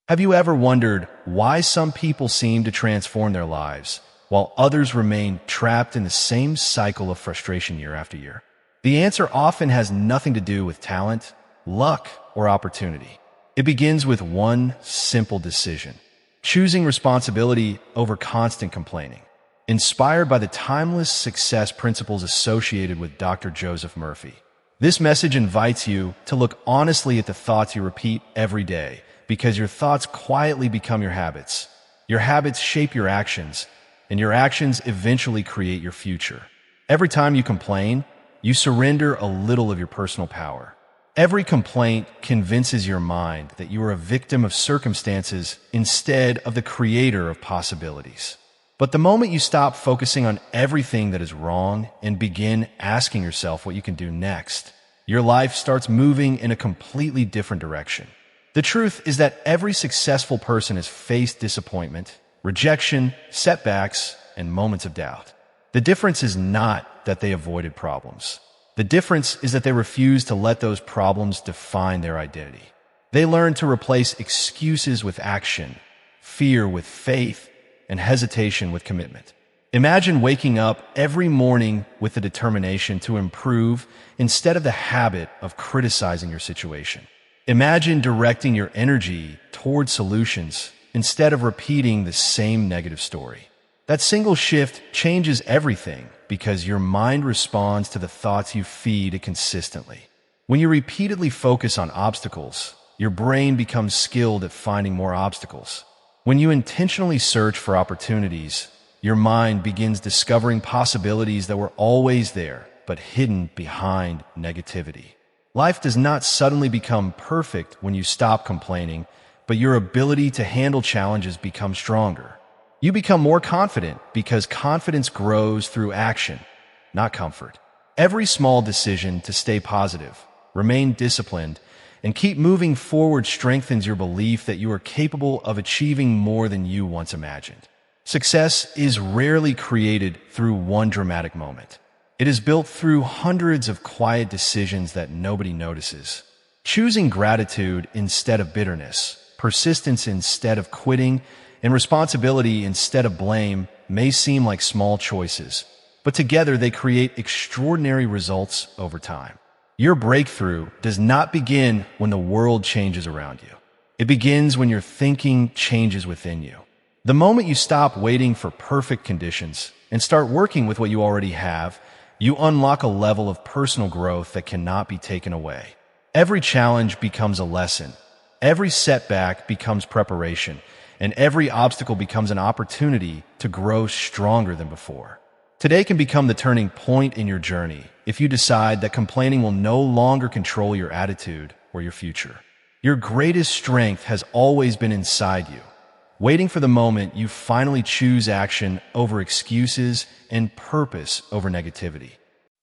Have you ever wondered why some people seem to transform their lives while others remain trapped in the same cycle of frustration year after year? The answer often has nothing to do with talent, luck, or opportunity. It begins with one simple decision: choosing responsibility over constant complaining. Inspired by the timeless success principles associated with Dr. Joseph Murphy, this message invites you to look honestly at the thoughts you repeat every day, because your thoughts quietly become your habits. Your habits shape your actions, and your actions eventually create your future. Every time you complain, you surrender a little of your personal power. Every complaint convinces your mind that you are a victim of circumstances instead of the creator of possibilities. But the moment you stop focusing on everything that is wrong and begin asking yourself what you can do next, your life starts moving in a completely different direction. The truth is that every successful person has faced disappointment, rejection, setbacks, and moments of doubt. The difference is not that they avoided problems. The difference is that they refused to let those problems define their identity. They learned to replace excuses with action, fear with faith, and hesitation with commitment. Imagine waking up every morning with the determination to improve instead of the habit of criticizing your situation. Imagine directing your energy toward solutions instead of repeating the same negative story. That single shift changes everything because your mind responds to the thoughts you feed it consistently. When you repeatedly focus on obstacles, your brain becomes skilled at finding more obstacles. When you intentionally search for opportunities, your mind begins discovering possibilities that were always there but hidden behind negativity. Life does not suddenly become perfect when you stop complaining, but your ability to handle challenges becomes stronger. You become more confident because confidence grows through action, not comfort. Every small decision to stay positive, remain disciplined, and keep moving forward strengthens your belief that you are capable of achieving more than you once imagined. Success is rarely created through one dramatic moment. It is built through hundreds of quiet decisions that nobody notices. Choosing gratitude instead of bitterness, persistence instead of quitting, and responsibility instead of blame may seem like small choices, but together they create extraordinary results over time. Your breakthrough does not begin when the world changes around you. It begins when your thinking changes within you. The moment you stop waiting for perfect conditions and start working with what you already have, you unlock a level of personal growth that cannot be taken away. Every challenge becomes a lesson. Every setback becomes preparation, and every obstacle becomes an opportunity to grow stronger than before. Today can become the turning point in your journey if you decide that complaining will no longer control your attitude or your future. Your greatest strength has always been inside you, waiting for the moment you finally choose action over excuses and purpose over negativity.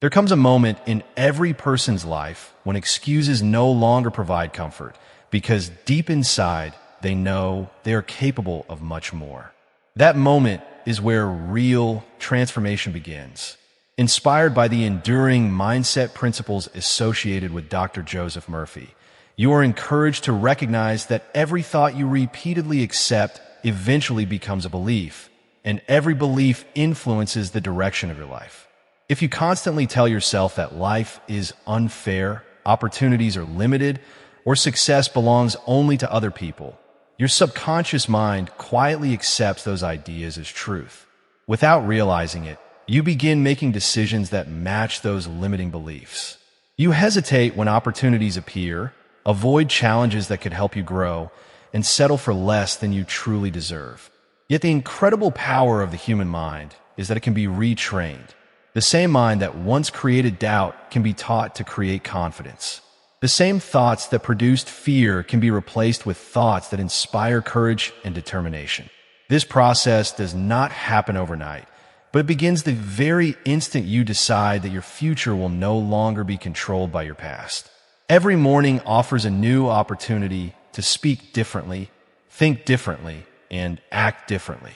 There comes a moment in every person's life when excuses no longer provide comfort, because deep inside, they know they are capable of much more. That moment is where real transformation begins. Inspired by the enduring mindset principles associated with Dr. Joseph Murphy, you are encouraged to recognize that every thought you repeatedly accept eventually becomes a belief, and every belief influences the direction of your life. If you constantly tell yourself that life is unfair, opportunities are limited, or success belongs only to other people, your subconscious mind quietly accepts those ideas as truth. Without realizing it, you begin making decisions that match those limiting beliefs. You hesitate when opportunities appear, avoid challenges that could help you grow, and settle for less than you truly deserve. Yet the incredible power of the human mind is that it can be retrained. The same mind that once created doubt can be taught to create confidence. The same thoughts that produced fear can be replaced with thoughts that inspire courage and determination. This process does not happen overnight, but it begins the very instant you decide that your future will no longer be controlled by your past. Every morning offers a new opportunity to speak differently, think differently, and act differently.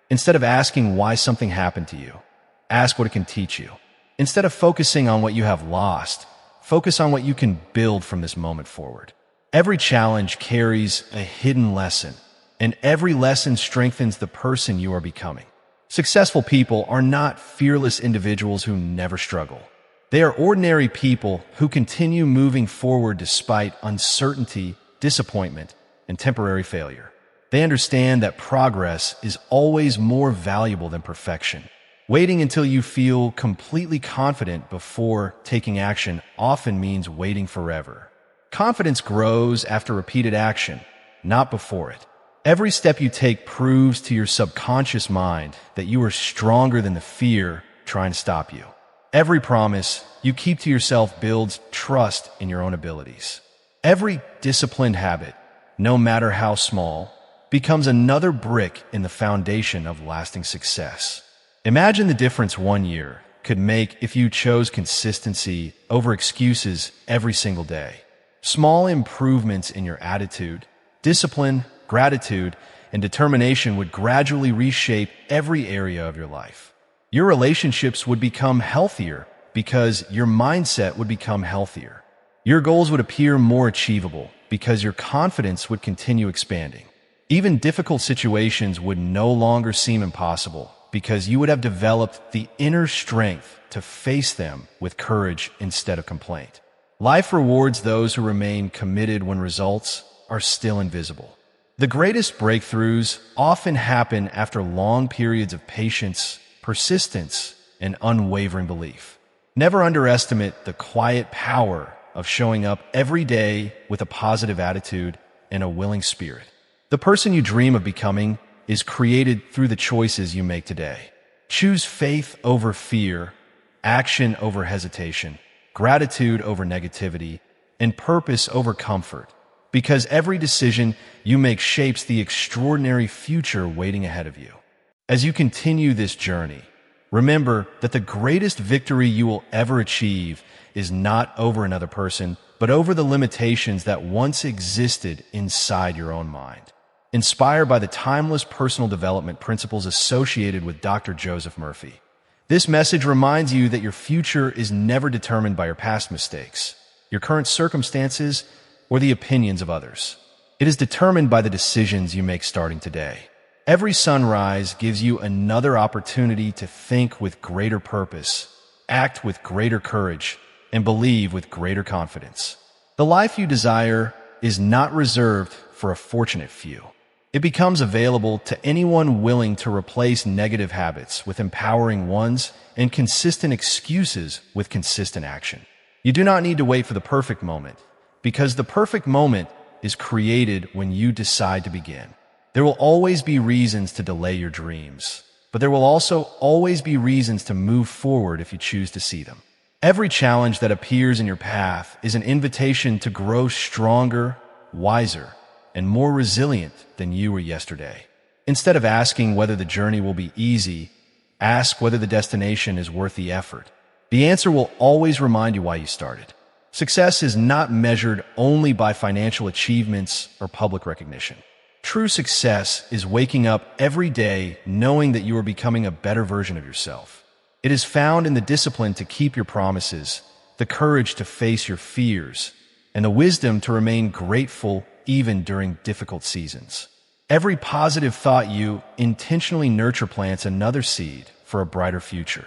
Instead of asking why something happened to you, ask what it can teach you. Instead of focusing on what you have lost, focus on what you can build from this moment forward. Every challenge carries a hidden lesson, and every lesson strengthens the person you are becoming. Successful people are not fearless individuals who never struggle. They are ordinary people who continue moving forward despite uncertainty, disappointment, and temporary failure. They understand that progress is always more valuable than perfection. Waiting until you feel completely confident before taking action often means waiting forever. Confidence grows after repeated action, not before it. Every step you take proves to your subconscious mind that you are stronger than the fear trying to stop you. Every promise you keep to yourself builds trust in your own abilities. Every disciplined habit, no matter how small, becomes another brick in the foundation of lasting success. Imagine the difference 1 year could make if you chose consistency over excuses every single day. Small improvements in your attitude, discipline, gratitude, and determination would gradually reshape every area of your life. Your relationships would become healthier because your mindset would become healthier. Your goals would appear more achievable because your confidence would continue expanding. Even difficult situations would no longer seem impossible because you would have developed the inner strength to face them with courage instead of complaint. Life rewards those who remain committed when results are still invisible. The greatest breakthroughs often happen after long periods of patience, persistence, and unwavering belief. Never underestimate the quiet power of showing up every day with a positive attitude and a willing spirit. The person you dream of becoming is created through the choices you make today. Choose faith over fear, action over hesitation, gratitude over negativity, and purpose over comfort, because every decision you make shapes the extraordinary future waiting ahead of you. As you continue this journey, remember that the greatest victory you will ever achieve is not over another person, but over the limitations that once existed inside your own mind. Inspired by the timeless personal development principles associated with Dr. Joseph Murphy, this message reminds you that your future is never determined by your past mistakes, your current circumstances, or the opinions of others. It is determined by the decisions you make starting today. Every sunrise gives you another opportunity to think with greater purpose, act with greater courage, and believe with greater confidence. The life you desire is not reserved for a fortunate few. It becomes available to anyone willing to replace negative habits with empowering ones and consistent excuses with consistent action. You do not need to wait for the perfect moment, because the perfect moment is created when you decide to begin. There will always be reasons to delay your dreams, but there will also always be reasons to move forward if you choose to see them. Every challenge that appears in your path is an invitation to grow stronger, wiser, and more resilient than you were yesterday. Instead of asking whether the journey will be easy, ask whether the destination is worth the effort. The answer will always remind you why you started. Success is not measured only by financial achievements or public recognition. True success is waking up every day knowing that you are becoming a better version of yourself. It is found in the discipline to keep your promises, the courage to face your fears, and the wisdom to remain grateful even during difficult seasons. Every positive thought you intentionally nurture plants another seed for a brighter future.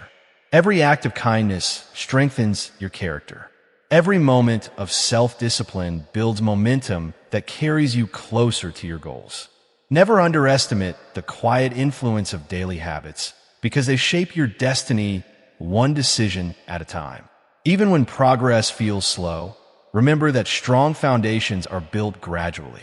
Every act of kindness strengthens your character. Every moment of self-discipline builds momentum that carries you closer to your goals. Never underestimate the quiet influence of daily habits, because they shape your destiny one decision at a time. Even when progress feels slow, remember that strong foundations are built gradually.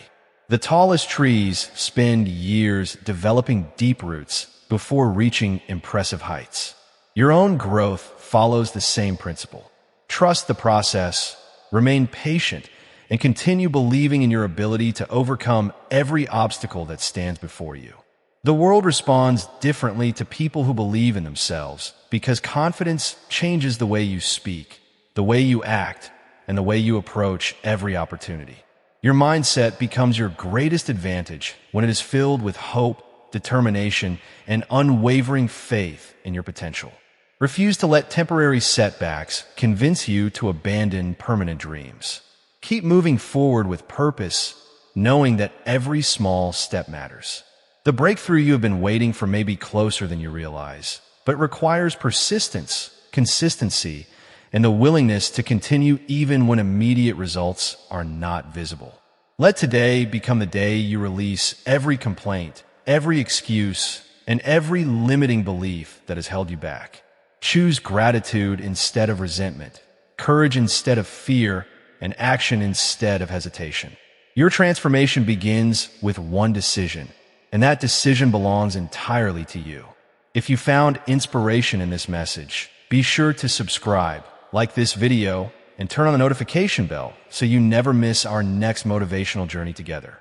The tallest trees spend years developing deep roots before reaching impressive heights. Your own growth follows the same principle. Trust the process, remain patient, and continue believing in your ability to overcome every obstacle that stands before you. The world responds differently to people who believe in themselves, because confidence changes the way you speak, the way you act, and the way you approach every opportunity. Your mindset becomes your greatest advantage when it is filled with hope, determination, and unwavering faith in your potential. Refuse to let temporary setbacks convince you to abandon permanent dreams. Keep moving forward with purpose, knowing that every small step matters. The breakthrough you have been waiting for may be closer than you realize, but it requires persistence, consistency, and the willingness to continue even when immediate results are not visible. Let today become the day you release every complaint, every excuse, and every limiting belief that has held you back. Choose gratitude instead of resentment, courage instead of fear, and action instead of hesitation. Your transformation begins with one decision, and that decision belongs entirely to you. If you found inspiration in this message, be sure to subscribe, like this video, and turn on the notification bell so you never miss our next motivational journey together.